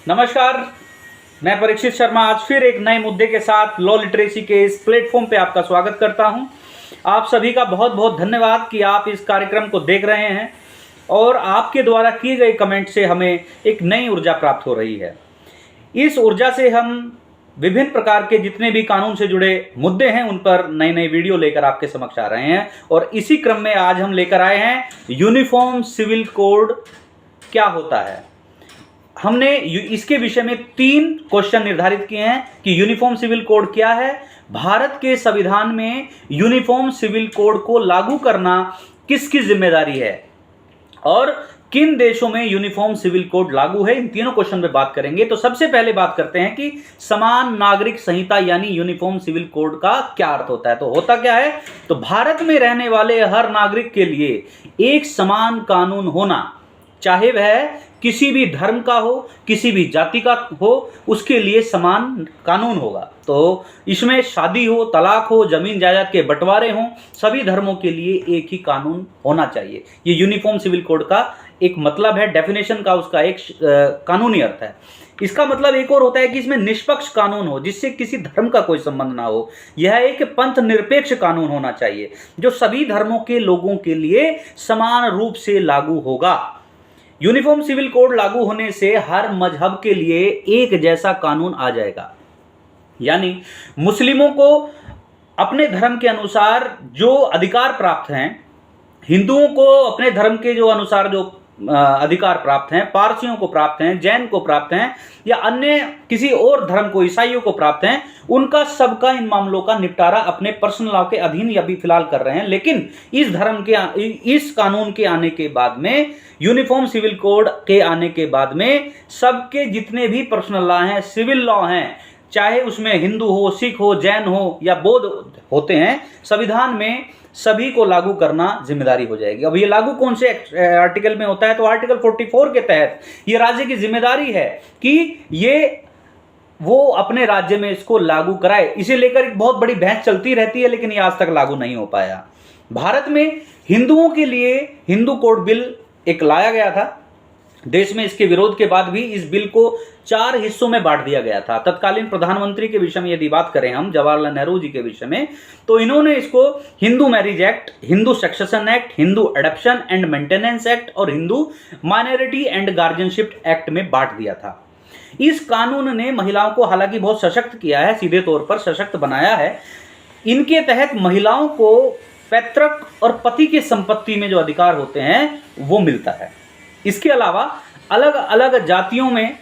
नमस्कार, मैं परीक्षित शर्मा आज फिर एक नए मुद्दे के साथ लॉ लिटरेसी के इस प्लेटफॉर्म पे आपका स्वागत करता हूं। आप सभी का बहुत बहुत धन्यवाद कि आप इस कार्यक्रम को देख रहे हैं और आपके द्वारा किए गए कमेंट से हमें एक नई ऊर्जा प्राप्त हो रही है। इस ऊर्जा से हम विभिन्न प्रकार के जितने भी कानून से जुड़े मुद्दे हैं उन पर नई नई वीडियो लेकर आपके समक्ष आ रहे हैं और इसी क्रम में आज हम लेकर आए हैं यूनिफॉर्म सिविल कोड क्या होता है। हमने इसके विषय में 3 क्वेश्चन निर्धारित किए हैं कि यूनिफॉर्म सिविल कोड क्या है, भारत के संविधान में यूनिफॉर्म सिविल कोड को लागू करना किसकी जिम्मेदारी है और किन देशों में यूनिफॉर्म सिविल कोड लागू है। इन तीनों क्वेश्चन पे बात करेंगे। तो सबसे पहले बात करते हैं कि समान नागरिक संहिता यानी यूनिफॉर्म सिविल कोड का क्या अर्थ होता है। तो होता क्या है, तो भारत में रहने वाले हर नागरिक के लिए एक समान कानून होना, चाहे वह किसी भी धर्म का हो, किसी भी जाति का हो, उसके लिए समान कानून होगा। तो इसमें शादी हो, तलाक हो, जमीन जायदाद के बंटवारे हों, सभी धर्मों के लिए एक ही कानून होना चाहिए। ये यूनिफॉर्म सिविल कोड का एक मतलब है, डेफिनेशन का उसका एक कानूनी अर्थ है। इसका मतलब एक और होता है कि इसमें निष्पक्ष कानून हो, जिससे किसी धर्म का कोई संबंध ना हो। यह एक पंथ निरपेक्ष कानून होना चाहिए जो सभी धर्मों के लोगों के लिए समान रूप से लागू होगा। यूनिफॉर्म सिविल कोड लागू होने से हर मजहब के लिए एक जैसा कानून आ जाएगा, यानी मुस्लिमों को अपने धर्म के अनुसार जो अधिकार प्राप्त हैं, हिंदुओं को अपने धर्म के जो अनुसार जो अधिकार प्राप्त हैं, पारसियों को प्राप्त हैं, जैन को प्राप्त हैं या अन्य किसी और धर्म को, ईसाइयों को प्राप्त हैं, उनका सबका इन मामलों का निपटारा अपने पर्सनल लॉ के अधीन या भी फिलहाल कर रहे हैं। लेकिन इस कानून के आने के बाद में, यूनिफॉर्म सिविल कोड के आने के बाद में, सबके जितने भी पर्सनल लॉ हैं, सिविल लॉ हैं, चाहे उसमें हिंदू हो, सिख हो, जैन हो या बौद्ध होते हैं, संविधान में सभी को लागू करना जिम्मेदारी हो जाएगी। अब ये लागू कौन से आर्टिकल में होता है, तो आर्टिकल 44 के तहत ये राज्य की जिम्मेदारी है कि ये वो अपने राज्य में इसको लागू कराए। इसे लेकर एक बहुत बड़ी बहस चलती रहती है, लेकिन ये आज तक लागू नहीं हो पाया। भारत में हिंदुओं के लिए हिंदू कोड बिल एक लाया गया था। देश में इसके विरोध के बाद भी इस बिल को 4 हिस्सों में बांट दिया गया था। तत्कालीन प्रधानमंत्री के विषय में यदि बात करें हम, जवाहरलाल नेहरू जी के विषय में, तो इन्होंने इसको Hindu marriage act, Hindu succession act, Hindu adoption and maintenance act और Hindu minority and guardianship act में बांट दिया था। इस कानून ने महिलाओं को हालांकि बहुत सशक्त किया है, सीधे तौर पर सशक्त बनाया है। इनके तहत महिलाओं को पैतृक और पति की संपत्ति में जो अधिकार होते हैं वो मिलता है। इसके अलावा अलग अलग जातियों में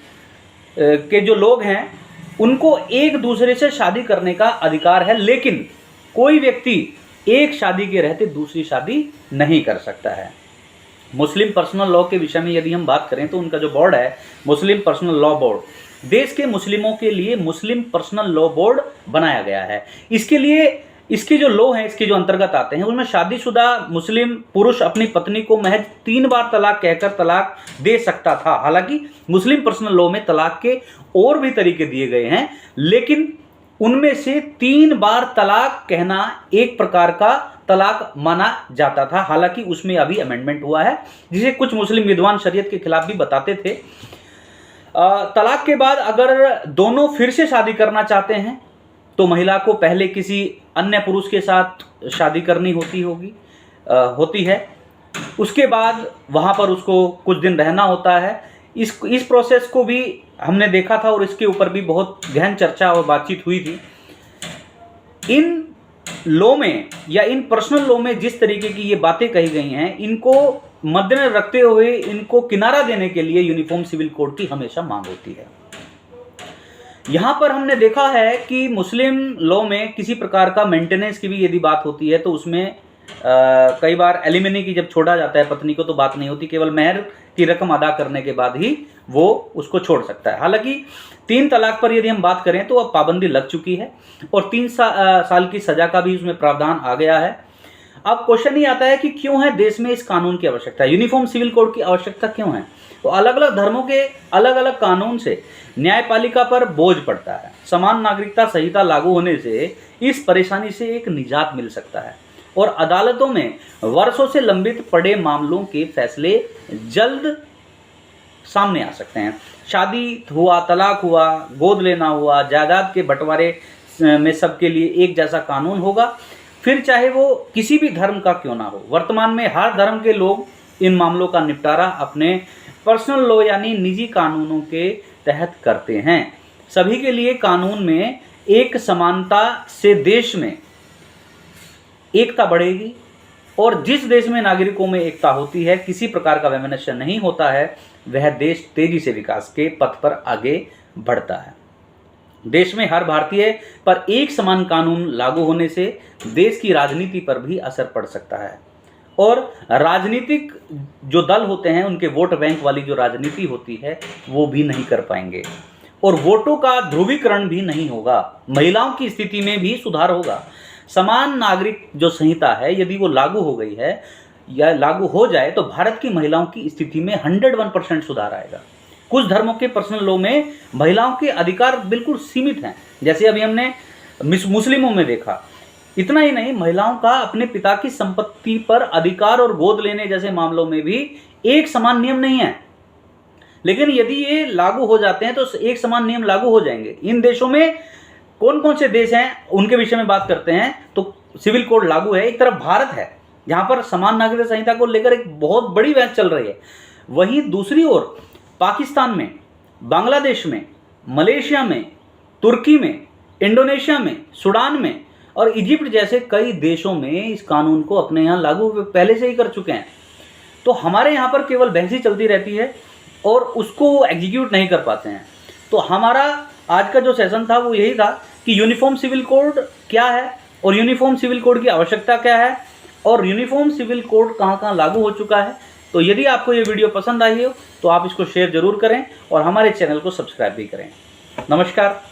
के जो लोग हैं उनको एक दूसरे से शादी करने का अधिकार है, लेकिन कोई व्यक्ति एक शादी के रहते दूसरी शादी नहीं कर सकता है। मुस्लिम पर्सनल लॉ के विषय में यदि हम बात करें तो उनका जो बोर्ड है, मुस्लिम पर्सनल लॉ बोर्ड, देश के मुस्लिमों के लिए मुस्लिम पर्सनल लॉ बोर्ड बनाया गया है। इसके लिए इसके जो लॉ हैं, इसके जो अंतर्गत आते हैं, उसमें शादीशुदा मुस्लिम पुरुष अपनी पत्नी को महज 3 बार तलाक कहकर तलाक दे सकता था। हालांकि मुस्लिम पर्सनल लॉ में तलाक के और भी तरीके दिए गए हैं, लेकिन उनमें से 3 बार तलाक कहना एक प्रकार का तलाक माना जाता था। हालांकि उसमें अभी अमेंडमेंट हुआ है, जिसे कुछ मुस्लिम विद्वान शरीयत के खिलाफ भी बताते थे। तलाक के बाद अगर दोनों फिर से शादी करना चाहते हैं तो महिला को पहले किसी अन्य पुरुष के साथ शादी करनी होती है। उसके बाद वहाँ पर उसको कुछ दिन रहना होता है। इस प्रोसेस को भी हमने देखा था और इसके ऊपर भी बहुत गहन चर्चा और बातचीत हुई थी। इन लॉ में या इन पर्सनल लॉ में जिस तरीके की ये बातें कही गई हैं, इनको मद्देनजर रखते हुए इनको किनारा देने के लिए यूनिफॉर्म सिविल कोड की हमेशा मांग होती है। यहाँ पर हमने देखा है कि मुस्लिम लॉ में किसी प्रकार का मेंटेनेंस की भी यदि बात होती है तो उसमें कई बार एलिमनी की जब छोड़ा जाता है पत्नी को तो बात नहीं होती, केवल मेहर की रकम अदा करने के बाद ही वो उसको छोड़ सकता है। हालांकि 3 तलाक पर यदि हम बात करें तो अब पाबंदी लग चुकी है और 3 साल की सजा का भी उसमें प्रावधान आ गया है। अब क्वेश्चन ही आता है कि क्यों है देश में इस कानून की आवश्यकता, यूनिफॉर्म सिविल कोड की आवश्यकता क्यों है। तो अलग अलग धर्मों के अलग अलग कानून से न्यायपालिका पर बोझ पड़ता है। समान नागरिकता संहिता लागू होने से इस परेशानी से एक निजात मिल सकता है और अदालतों में वर्षों से लंबित पड़े मामलों के फैसले जल्द सामने आ सकते हैं। शादी हुआ, तलाक हुआ, गोद लेना हुआ, जायदाद के बंटवारे में सबके लिए एक जैसा कानून होगा, फिर चाहे वो किसी भी धर्म का क्यों ना हो। वर्तमान में हर धर्म के लोग इन मामलों का निपटारा अपने पर्सनल लॉ यानी निजी कानूनों के तहत करते हैं। सभी के लिए कानून में एक समानता से देश में एकता बढ़ेगी, और जिस देश में नागरिकों में एकता होती है, किसी प्रकार का वैमनस्य नहीं होता है, वह देश तेजी से विकास के पथ पर आगे बढ़ता है। देश में हर भारतीय पर एक समान कानून लागू होने से देश की राजनीति पर भी असर पड़ सकता है, और राजनीतिक जो दल होते हैं उनके वोट बैंक वाली जो राजनीति होती है वो भी नहीं कर पाएंगे, और वोटों का ध्रुवीकरण भी नहीं होगा। महिलाओं की स्थिति में भी सुधार होगा। समान नागरिक जो संहिता है यदि वो लागू हो गई है या लागू हो जाए तो भारत की महिलाओं की स्थिति में 101% सुधार आएगा। कुछ धर्मों के पर्सनल लॉ में महिलाओं के अधिकार बिल्कुल सीमित हैं, जैसे अभी हमने मुस्लिमों में देखा। इतना ही नहीं, महिलाओं का अपने पिता की संपत्ति पर अधिकार और गोद लेने जैसे मामलों में भी एक समान नियम नहीं है। लेकिन यदि ये लागू हो जाते हैं तो एक समान नियम लागू हो जाएंगे। इन देशों में कौन कौन से देश हैं उनके विषय में बात करते हैं तो सिविल कोड लागू है। एक तरफ भारत है जहां पर समान नागरिक संहिता को लेकर एक बहुत बड़ी बहस चल रही है, वहीं दूसरी ओर पाकिस्तान में, बांग्लादेश में, मलेशिया में, तुर्की में, इंडोनेशिया में, सूडान में और इजिप्ट जैसे कई देशों में इस कानून को अपने यहाँ लागू पहले से ही कर चुके हैं। तो हमारे यहाँ पर केवल बहस ही चलती रहती है और उसको एग्जीक्यूट नहीं कर पाते हैं। तो हमारा आज का जो सेशन था वो यही था कि यूनिफॉर्म सिविल कोड क्या है और यूनिफॉर्म सिविल कोड की आवश्यकता क्या है और यूनिफॉर्म सिविल कोड कहाँ कहाँ लागू हो चुका है। तो यदि आपको ये वीडियो पसंद आई हो तो आप इसको शेयर जरूर करें और हमारे चैनल को सब्सक्राइब भी करें। नमस्कार।